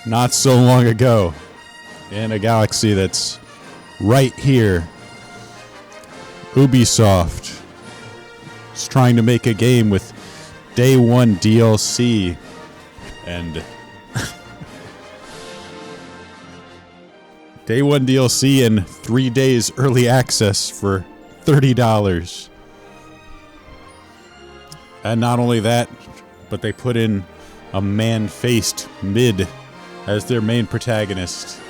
not so long ago, in a galaxy that's right here, Ubisoft is trying to make a game with day one DLC and day one DLC and 3 days early access for $30. And not only that, but they put in a man-faced mid as their main protagonist.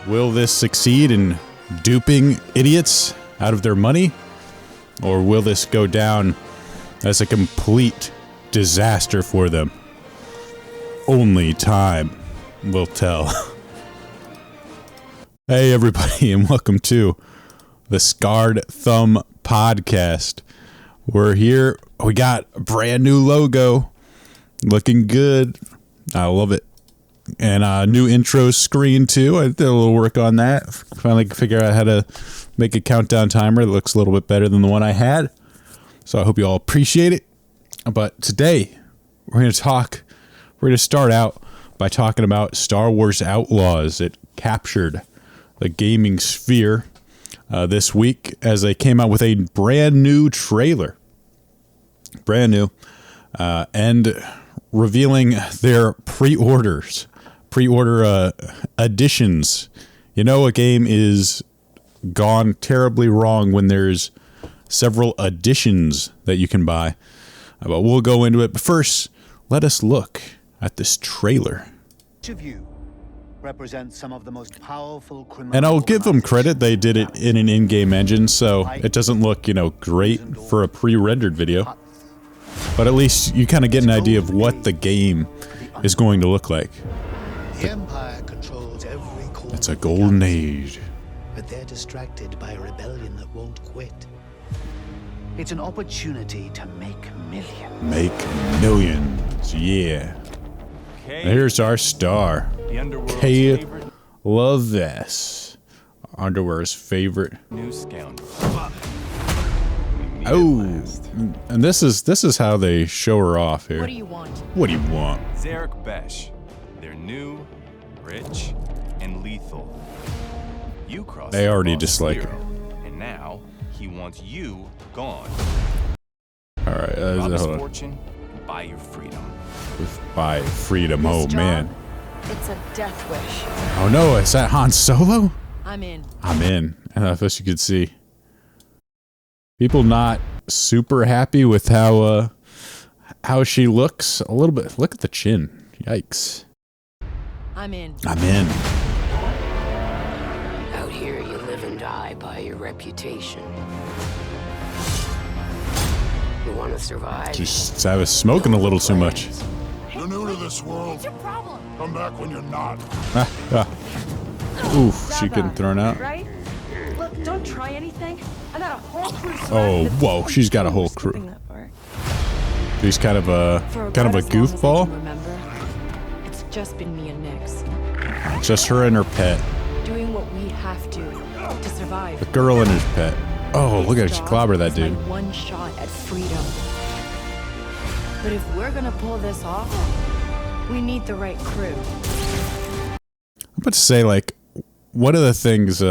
Will this succeed in duping idiots out of their money? Or will this go down as a complete disaster for them? Only time will tell. Hey everybody, and welcome to the Scarred Thumb Podcast. We're here, we got a brand new logo, looking good, I love it. And a new intro screen too, I did a little work on that. Finally figured out how to make a countdown timer that looks a little bit better than the one I had. So I hope you all appreciate it. But today, we're going to start out by talking about Star Wars Outlaws. It captured the gaming sphere this week as they came out with a brand new trailer. Brand new. And revealing their pre-order additions. You know, a game is gone terribly wrong when there's several additions that you can buy. But we'll go into it. But first, let us look at this trailer. Each of you represents some of the most powerful criminal. And I'll give them credit, they did it in an in-game engine, so it doesn't look, you know, great for a pre-rendered video. But at least you kind of get an idea of what the game is going to look like. The Empire controls every corner. It's a golden age. But they're distracted by a rebellion that won't quit. It's an opportunity to make millions. Make millions, yeah. Here's our star. Kay Loves. Underwear's favorite. New scoundrel. Oh, and this is how they show her off here. What do you want? What do you want? Zarek Besh. They're new, rich, and lethal. You crossed They already the dislike zero, her. and now he wants you gone. All right, Rob his hold on. fortune, buy your freedom. Buy freedom. Oh This man. job, it's a death wish. Oh no, is that Han Solo? I'm in. I'm in. And I guess you could see people not super happy with how she looks. A little bit. Look at the chin. Yikes. I'm in. I'm in. Out here, you live and die by your reputation. You want to survive. Just I was smoking a little too much. You're new to this world. What's your problem? Come back when you're not. Oof, she getting thrown out. Right? Look, don't try anything. I got a whole crew. Oh, whoa, she's got a whole crew. She's kind of a goofball. Remember, it's just been me and Nix. Just her and her pet. Doing what we have to survive. The girl and his pet. Oh, look at her. She clobbered that dude. One shot at freedom. But if we're gonna pull this off, we need the right crew. I'm about to say, like, one of the things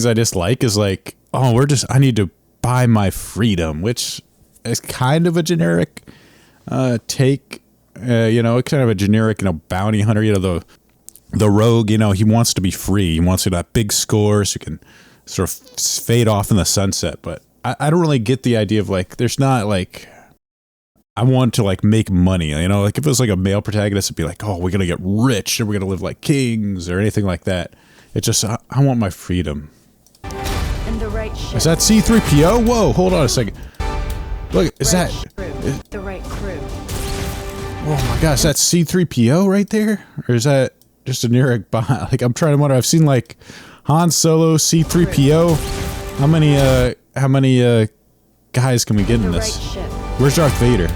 I dislike is like, oh, I need to buy my freedom, which is kind of a generic take, you know, kind of a generic, you know, bounty hunter, you know, the rogue, you know, he wants to be free. He wants to get that big score so he can sort of fade off in the sunset. But I don't really get the idea of like, there's not like, I want to like make money, you know, like if it was like a male protagonist, it'd be like, oh, we're going to get rich and we're going to live like kings or anything like that. It's just, I want my freedom. And the right ship. Is that C-3PO? Whoa, hold on a second. Look, is that... the right crew? Oh my gosh, is that C-3PO right there? Or is that just a generic behind? Like, I'm trying to wonder. I've seen like Han Solo, C-3PO. How many guys can we get in this? Right ship. Where's Darth Vader?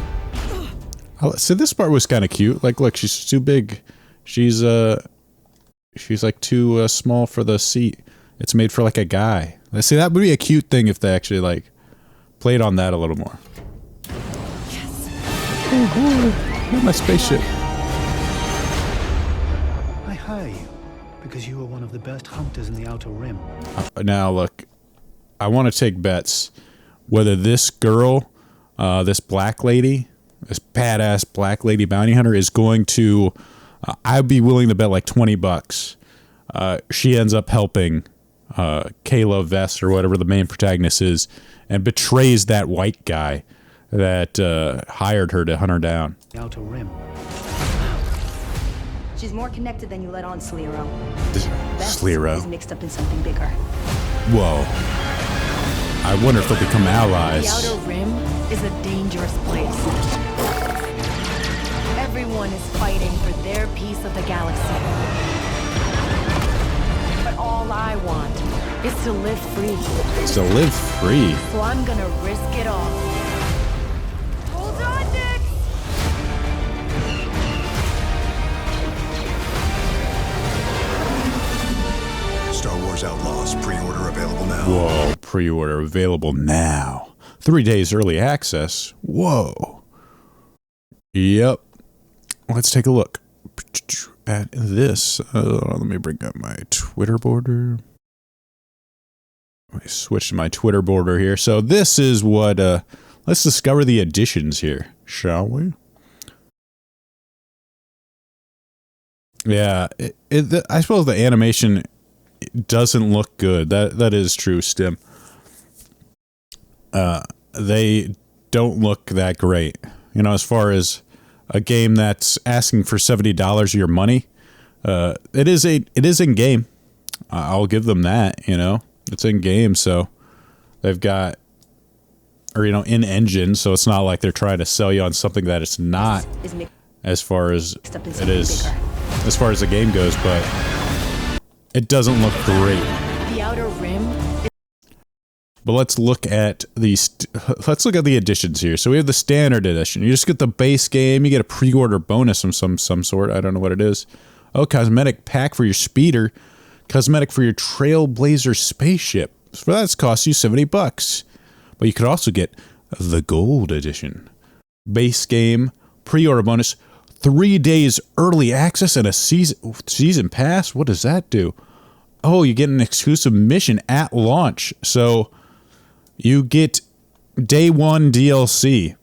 So this part was kind of cute. Like, look, she's too big. She's like too small for the seat. It's made for like a guy. Let's see, that would be a cute thing if they actually like played on that a little more. Yes. Oh, my spaceship. because you are one of the best hunters in the Outer Rim. Now, look, I want to take bets whether this girl, this black lady, this badass black lady bounty hunter is going to, I'd be willing to bet like $20. She ends up helping Kayla Vest or whatever the main protagonist is and betrays that white guy that hired her to hunt her down. Outer Rim. She's more connected than you let on, Slero. Slero. Is mixed up in something bigger. Whoa. I wonder if they'll become allies. The Outer Rim is a dangerous place. Everyone is fighting for their piece of the galaxy. But all I want is to live free. To live free. So I'm gonna risk it all. Hold on, Nick! Star Wars Outlaws, pre-order available now. Whoa, pre-order available now. 3 days early access. Whoa. Yep. Let's take a look at this. Let me bring up my Twitter border. Let me switch to my Twitter border here. So this is what, let's discover the additions here, shall we? Yeah, I suppose the animation doesn't look good. That is true, Stim. They don't look that great. You know, as far as a game that's asking for $70 of your money, it is in game. I'll give them that. You know, it's in game, so they've got, or you know, in engine, so it's not like they're trying to sell you on something that it's not. As far as it is, as far as the game goes, but it doesn't look great. The Outer Rim. But let's look at these. Let's look at the additions here. So we have the standard edition. You just get the base game. You get a pre-order bonus of some sort. I don't know what it is. Oh, cosmetic pack for your speeder. Cosmetic for your Trailblazer spaceship. For that, it's cost you $70. But you could also get the gold edition. Base game, pre-order bonus, 3 days early access, and a season pass. What does that do? Oh, you get an exclusive mission at launch. So you get day one DLC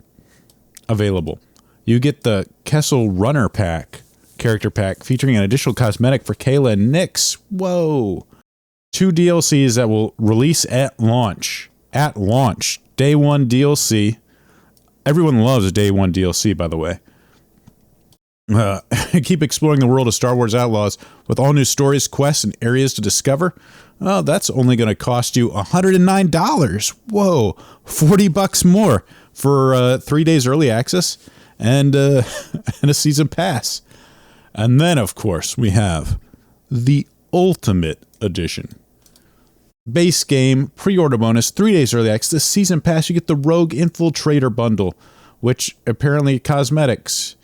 available. You get the Kessel Runner pack, character pack, featuring an additional cosmetic for Kayla and Nyx. Whoa. 2 DLCs that will release at launch. At launch. Day one DLC. Everyone loves day one DLC, by the way. Keep exploring the world of Star Wars Outlaws with all new stories, quests, and areas to discover. Oh, that's only going to cost you $109. Whoa, $40 more for 3 days early access and and a season pass. And then, of course, we have the Ultimate Edition. Base game, pre-order bonus, 3 days early access. This season pass, you get the Rogue Infiltrator bundle, which apparently cosmetics.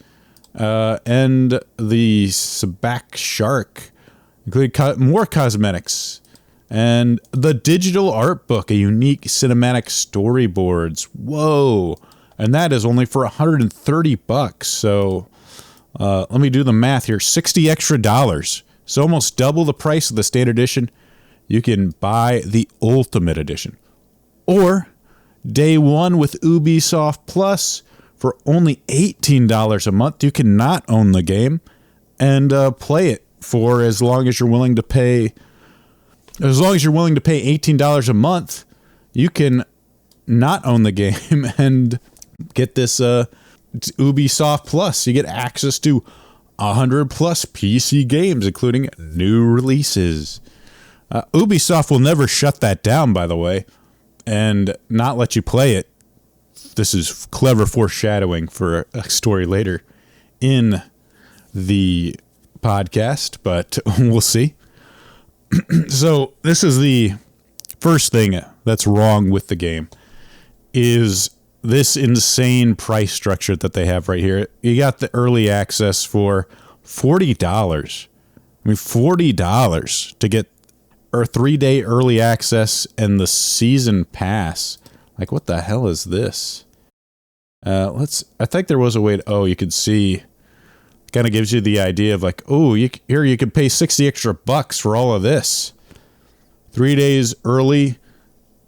And the Sabak Shark, including more cosmetics, and the digital art book, a unique cinematic storyboards. Whoa! And that is only for $130. So, let me do the math here. $60 extra. So almost double the price of the standard edition. You can buy the Ultimate Edition, or day one with Ubisoft Plus. For only $18 a month, you can not own the game and play it for as long as you're willing to pay. As long as you're willing to pay $18 a month, you can not own the game and get this Ubisoft Plus. You get access to 100 plus PC games, including new releases. Ubisoft will never shut that down, by the way, and not let you play it. This is clever foreshadowing for a story later in the podcast, but we'll see. So this is the first thing that's wrong with the game, is this insane price structure that they have right here. You got the early access for $40. I mean, $40 to get a 3-day early access and the season pass. Like, what the hell is this? I think there was a way to, you could see kind of gives you the idea of like, oh, you can pay $60 extra for all of this. 3 days early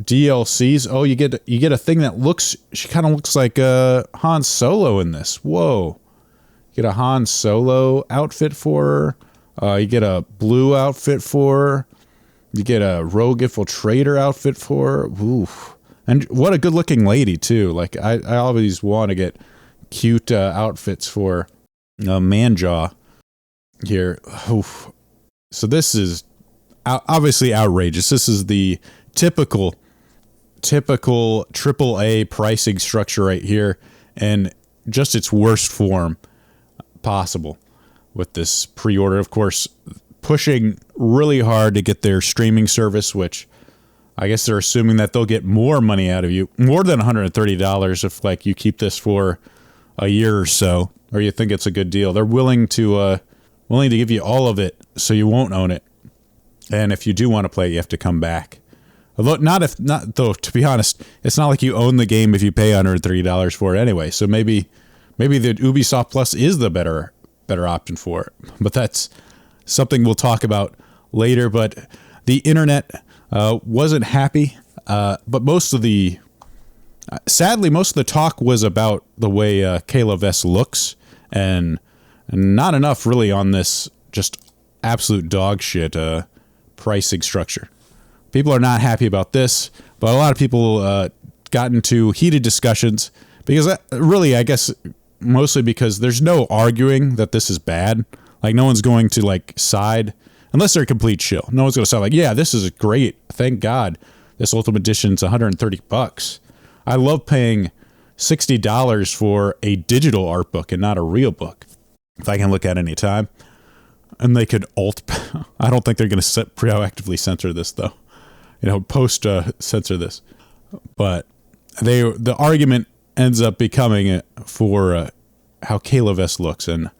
DLCs. Oh, you get a thing that she kind of looks like Han Solo in this. Whoa. You get a Han Solo outfit for her. You get a blue outfit for her. You get a rogue infiltrator outfit for her. Ooh. And what a good looking lady too. Like I always want to get cute outfits for Manjaw here. Oof. So this is obviously outrageous. This is the typical AAA pricing structure right here, and just its worst form possible with this pre-order. Of course, pushing really hard to get their streaming service, which I guess they're assuming that they'll get more money out of you, more than $130 if like you keep this for a year or so, or you think it's a good deal. They're willing to give you all of it so you won't own it. And if you do want to play it, you have to come back. Although though, to be honest, it's not like you own the game if you pay $130 for it anyway. So maybe the Ubisoft Plus is the better option for it. But that's something we'll talk about later. But the internet wasn't happy. But sadly, most of the talk was about the way Kayla Vess looks, and not enough really on this just absolute dog shit pricing structure. People are not happy about this, but a lot of people got into heated discussions because really, I guess, mostly because there's no arguing that this is bad. Like, no one's going to like side unless they're a complete shill. No one's going to say like, yeah, this is great. Thank God this Ultimate Edition's $130. I love paying $60 for a digital art book and not a real book if I can look at any time. And they could I don't think they're going to proactively censor this though. Post censor this. But the argument ends up becoming for how Kayla Vess looks, and